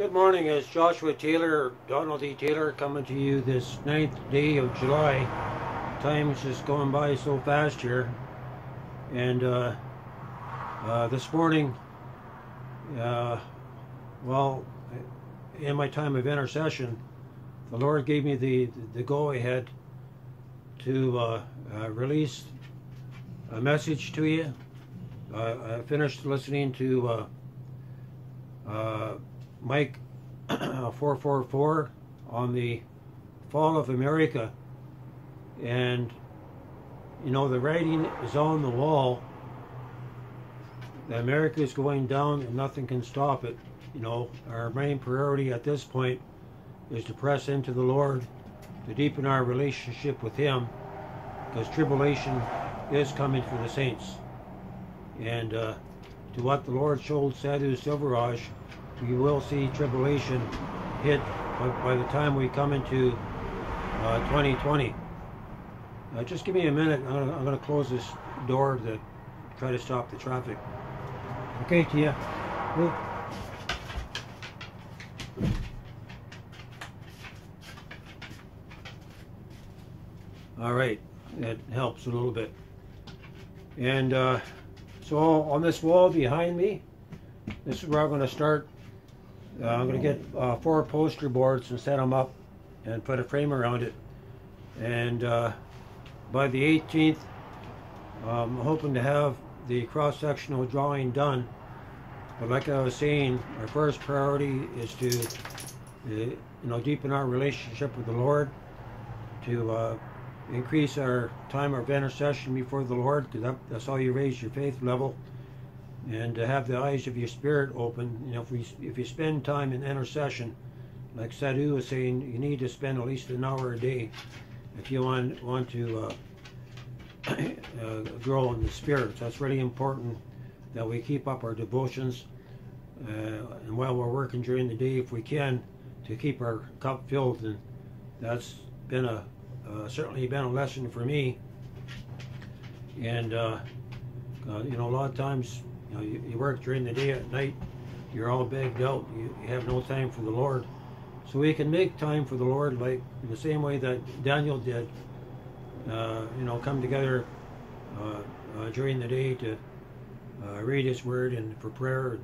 Good morning, it's Joshua Taylor, Donald D. Taylor, coming to you this 9th day of July. Time is just going by so fast here. And this morning, well, in my time of intercession, the Lord gave me the go-ahead to release a message to you. I finished listening to Mike 444 on the fall of America, and you know, the writing is on the wall that America is going down and nothing can stop it. You know, our main priority at this point is to press into the Lord, to deepen our relationship with Him, because tribulation is coming for the saints. And to what the Lord showed Sadhu Silveraj, we will see tribulation hit by the time we come into 2020. Just give me a minute. I'm going to close this door to try to stop the traffic. Okay, Tia. Move. All right, that helps a little bit. And so on this wall behind me, this is where I'm going to start. I'm going to get 4 poster boards and set them up and put a frame around it. And by the 18th, I'm hoping to have the cross-sectional drawing done. But like I was saying, our first priority is to deepen our relationship with the Lord, to increase our time of intercession before the Lord, because that's how you raise your faith level, and to have the eyes of your spirit open. You know, if you spend time in intercession, like Sadhu was saying, you need to spend at least an hour a day if you want to grow in the spirit. So that's really important that we keep up our devotions, and while we're working during the day, if we can, to keep our cup filled. And that's been certainly been a lesson for me. And you know, a lot of times, you know, you work during the day, at night you're all bagged out, you have no time for the Lord. So we can make time for the Lord, like in the same way that Daniel did. You know, come together during the day to read His Word and for prayer.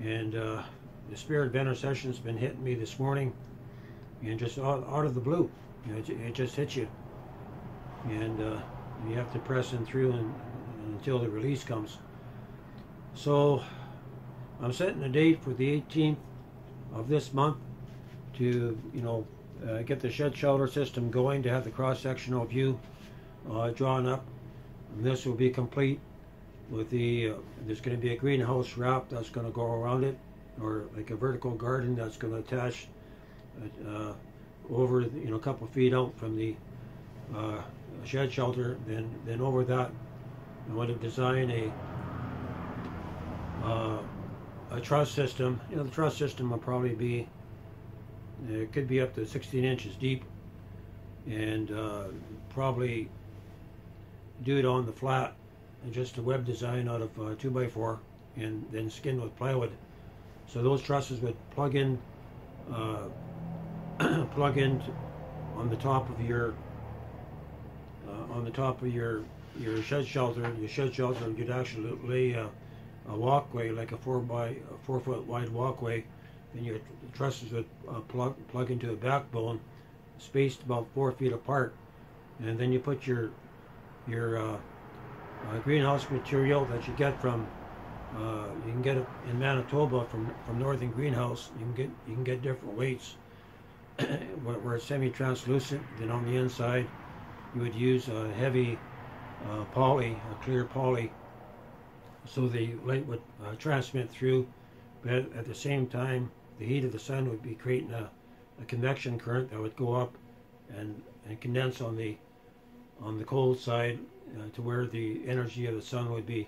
And the spirit of intercession has been hitting me this morning, and just out of the blue, you know, it just hits you, and you have to press in through until the release comes. So I'm setting a date for the 18th of this month to, you know, get the shed shelter system going, to have the cross-sectional view drawn up. And this will be complete with there's going to be a greenhouse wrap that's going to go around it, or like a vertical garden that's going to attach over, you know, a couple feet out from the shed shelter. Then over that, I want to design a truss system. You know, the truss system will probably be, it could be up to 16 inches deep, and probably do it on the flat, and just a web design out of 2x4, and then skin with plywood. So those trusses would plug in on the top of your shed shelter. Your shed shelter, you'd actually lay a walkway, like a 4 foot wide walkway, and your trusses would plug into a backbone spaced about 4 feet apart. And then you put your greenhouse material that you get from you can get it in Manitoba from Northern Greenhouse. You can get different weights where it's semi-translucent. Then on the inside you would use a heavy poly, a clear poly, so the light would transmit through, but at the same time the heat of the sun would be creating a convection current that would go up and condense on the cold side, to where the energy of the sun would be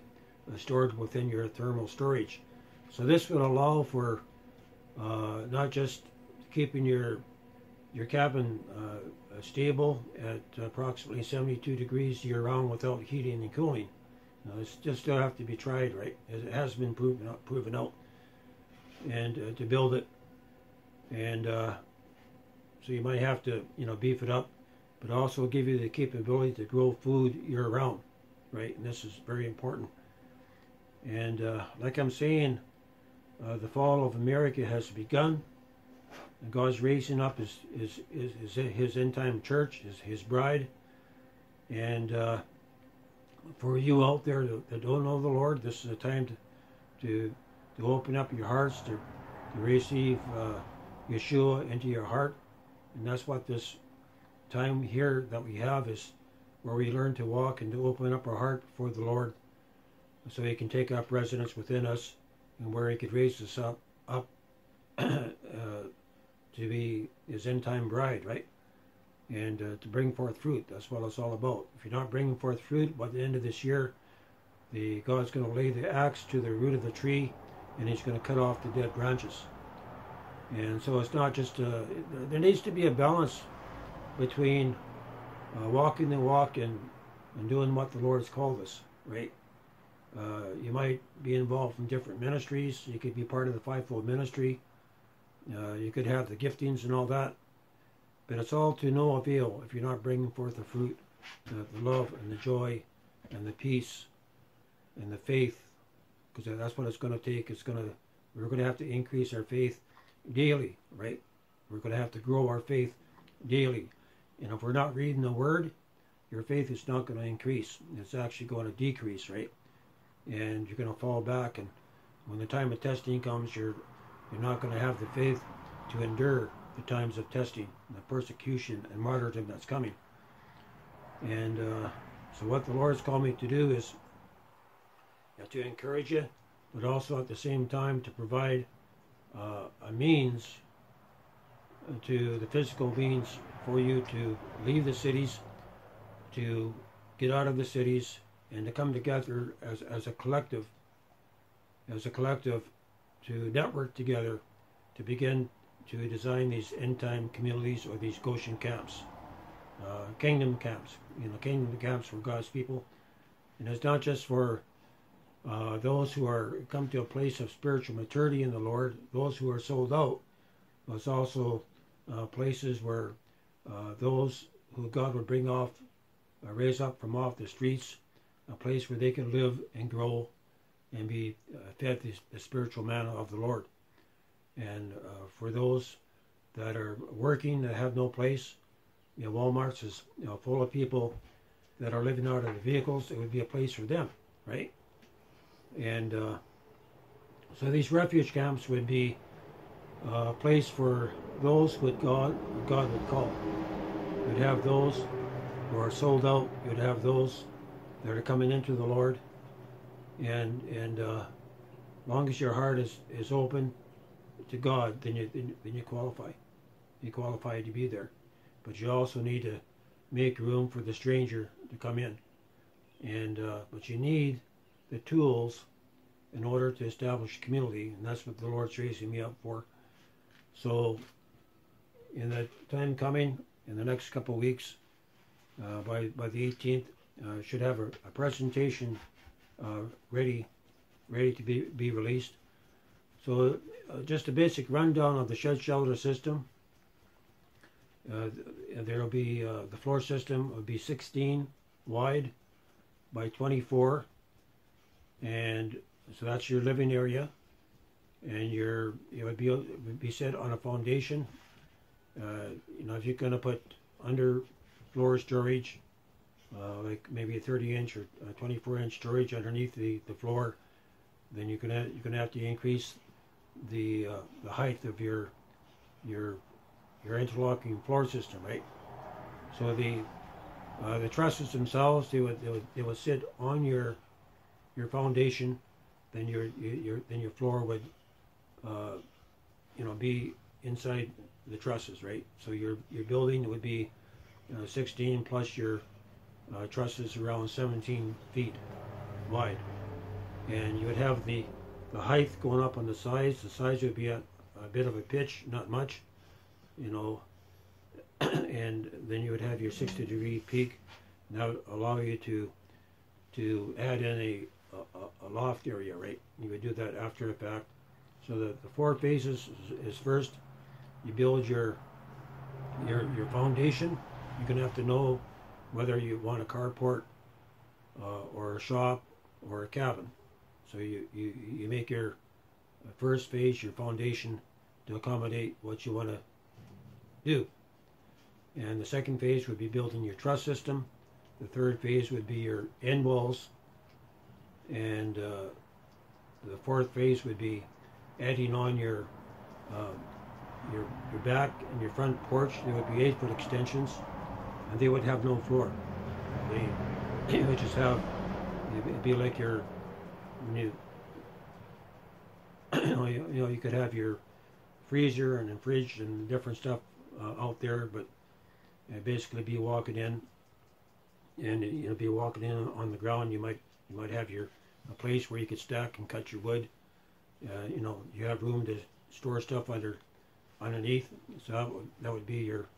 stored within your thermal storage. So this would allow for not just keeping your cabin stable at approximately 72 degrees year-round without heating and cooling. It's just still have to be tried, right? It has been proven out. And to build it and so you might have to, beef it up, but also give you the capability to grow food year round, right? And this is very important. And like I'm saying, the fall of America has begun, and God's raising up his end time church, his bride. And for you out there that don't know the Lord, this is a time to open up your hearts to receive Yeshua into your heart. And that's what this time here that we have is, where we learn to walk and to open up our heart before the Lord, so He can take up residence within us, and where He could raise us up to be His end time bride, right? And to bring forth fruit. That's what it's all about. If you're not bringing forth fruit by the end of this year, God's going to lay the axe to the root of the tree, and He's going to cut off the dead branches. And so it's not just, there needs to be a balance between walking the walk and doing what the Lord's called us, right? You might be involved in different ministries. You could be part of the fivefold ministry. You could have the giftings and all that. But it's all to no avail if you're not bringing forth the fruit, the love and the joy and the peace and the faith, because that's what it's going to take. We're going to have to increase our faith daily, right? We're going to have to grow our faith daily. And if we're not reading the Word, your faith is not going to increase. It's actually going to decrease, right? And you're going to fall back. And when the time of testing comes, you're not going to have the faith to endure the times of testing, the persecution and martyrdom that's coming. And so what the Lord's called me to do is to encourage you, but also at the same time to provide a means to the physical means for you to leave the cities, to get out of the cities, and to come together as a collective, to network together, to begin to design these end-time communities, or these Goshen camps, kingdom camps, kingdom camps for God's people. And it's not just for those who are come to a place of spiritual maturity in the Lord, those who are sold out, but it's also places where those who God would bring off, raise up from off the streets, a place where they can live and grow and be fed the spiritual manna of the Lord. And for those that are working that have no place, Walmart's is full of people that are living out of the vehicles. It would be a place for them, right? And so these refuge camps would be a place for those who God would call. You'd have those who are sold out. You'd have those that are coming into the Lord. And long as your heart is open to God, then you qualify. You qualify to be there. But you also need to make room for the stranger to come in. And but you need the tools in order to establish community, and that's what the Lord's raising me up for. So in the time coming, in the next couple of weeks, by the 18th, should have a presentation ready to be released. So just a basic rundown of the shed shelter system. There will be the floor system will be 16 wide by 24, and so that's your living area, and it would be set on a foundation. If you're going to put under floor storage, like maybe a 30-inch or 24-inch storage underneath the floor, then you're gonna have to increase the height of your interlocking floor system, right? So the trusses themselves, they would sit on your foundation. Then your floor would be inside the trusses, right? So your building would be 16 plus your trusses around 17 feet wide, and you would have the height going up on the sides. The sides would be at a bit of a pitch, not much, and then you would have your 60-degree peak, and that would allow you to add in a loft area, right? You would do that after the fact. So the 4 phases is first you build your foundation, you're going to have to know whether you want a carport or a shop or a cabin. So you make your first phase, your foundation, to accommodate what you want to do. And the second phase would be building your truss system. The third phase would be your end walls. And the fourth phase would be adding on your back and your front porch. They would be 8-foot extensions, and they would have no floor. They would just have, it'd be like your, when you could have your freezer and fridge and different stuff out there, but basically be walking in, and be walking in on the ground. You might have a place where you could stack and cut your wood. You have room to store stuff either underneath. So that would be your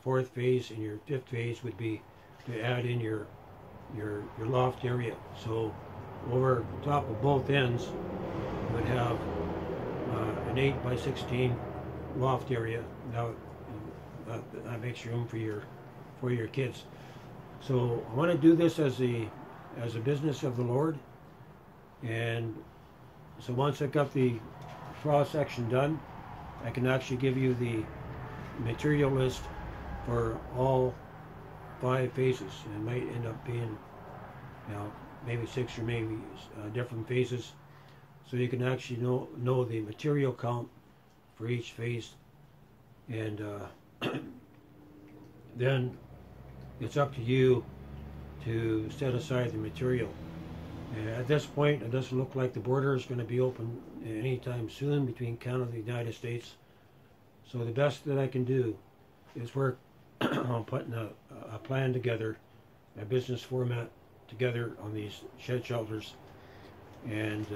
fourth phase, and your fifth phase would be to add in your loft area. So over top of both ends, you would have an 8x16 loft area. That makes room for your kids. So I want to do this as a business of the Lord. And so once I've got the cross section done, I can actually give you the material list for all 5 phases. It might end up being, maybe 6 or maybe different phases. So you can actually know the material count for each phase. And then it's up to you to set aside the material. At this point, it doesn't look like the border is going to be open anytime soon between Canada and the United States. So the best that I can do is work on putting a plan together, a business format together on these shed shelters. And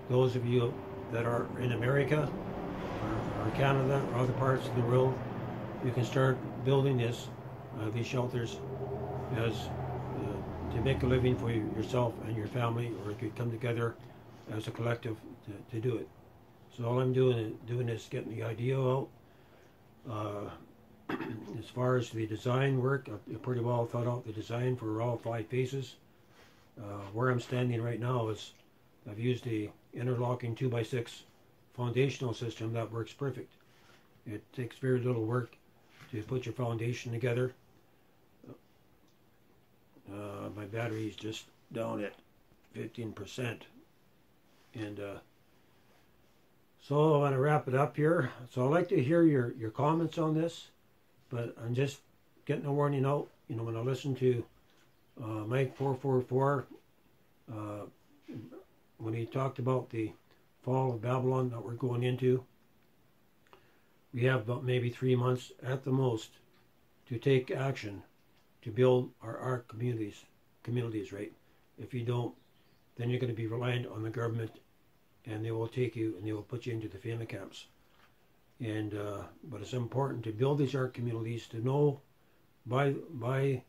those of you that are in America or Canada or other parts of the world, you can start building these shelters as to make a living for yourself and your family, or you could come together as a collective to do it. So all I'm doing is getting the idea out. As far as the design work, I've pretty well thought out the design for all 5 phases. Where I'm standing right now is I've used the interlocking 2x6 foundational system that works perfect. It takes very little work to put your foundation together. My battery is just down at 15%. And so I want to wrap it up here. So I'd like to hear your comments on this, but I'm just getting a warning out. When I listen to Mike 444, when he talked about the fall of Babylon that we're going into, we have about maybe 3 months at the most to take action to build our communities, right? If you don't, then you're going to be reliant on the government, and they will take you and they will put you into the family camps. And but it's important to build these art communities, to know by the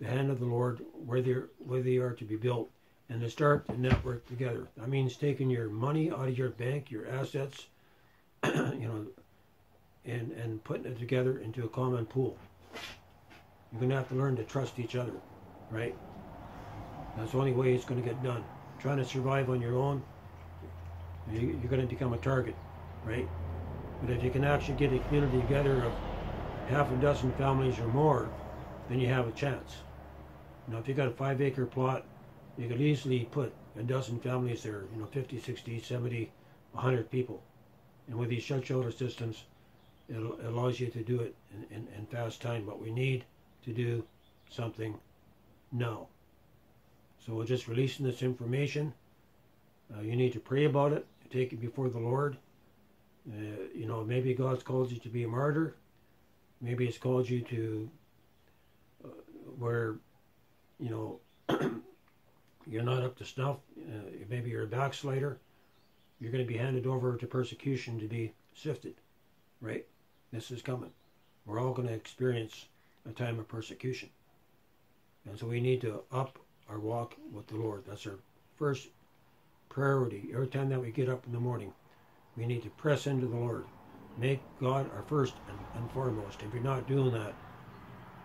hand of the Lord where they are to be built, and to start to network together. That means taking your money out of your bank, your assets, and putting it together into a common pool. You're going to have to learn to trust each other, right? That's the only way it's going to get done. Trying to survive on your own, you're going to become a target, right? But if you can actually get a community together of 6 families or more, then you have a chance. If you got a 5-acre plot, you could easily put 12 families there, 50, 60, 70, 100 people. And with these shelter systems, it allows you to do it in fast time. But we need to do something now. So we're just releasing this information. You need to pray about it, take it before the Lord. Maybe God's called you to be a martyr. Maybe it's called you to where, you're not up to snuff. Maybe you're a backslider. You're going to be handed over to persecution to be sifted, right? This is coming. We're all going to experience a time of persecution. And so we need to up our walk with the Lord. That's our first priority. Every time that we get up in the morning, we need to press into the Lord. make God our first and foremost. If you're not doing that,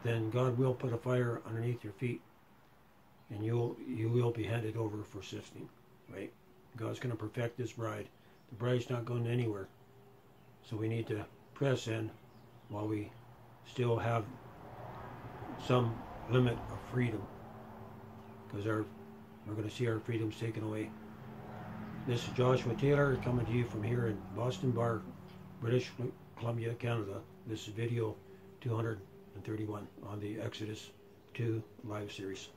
then God will put a fire underneath your feet, and you will be handed over for sifting, right? God's going to perfect His bride. The bride's not going anywhere. So we need to press in while we still have some limit of freedom, because we're going to see our freedoms taken away. This is Joshua Taylor coming to you from here in Boston Bar, British Columbia, Canada. This is video 231 on the Exodus 2 live series.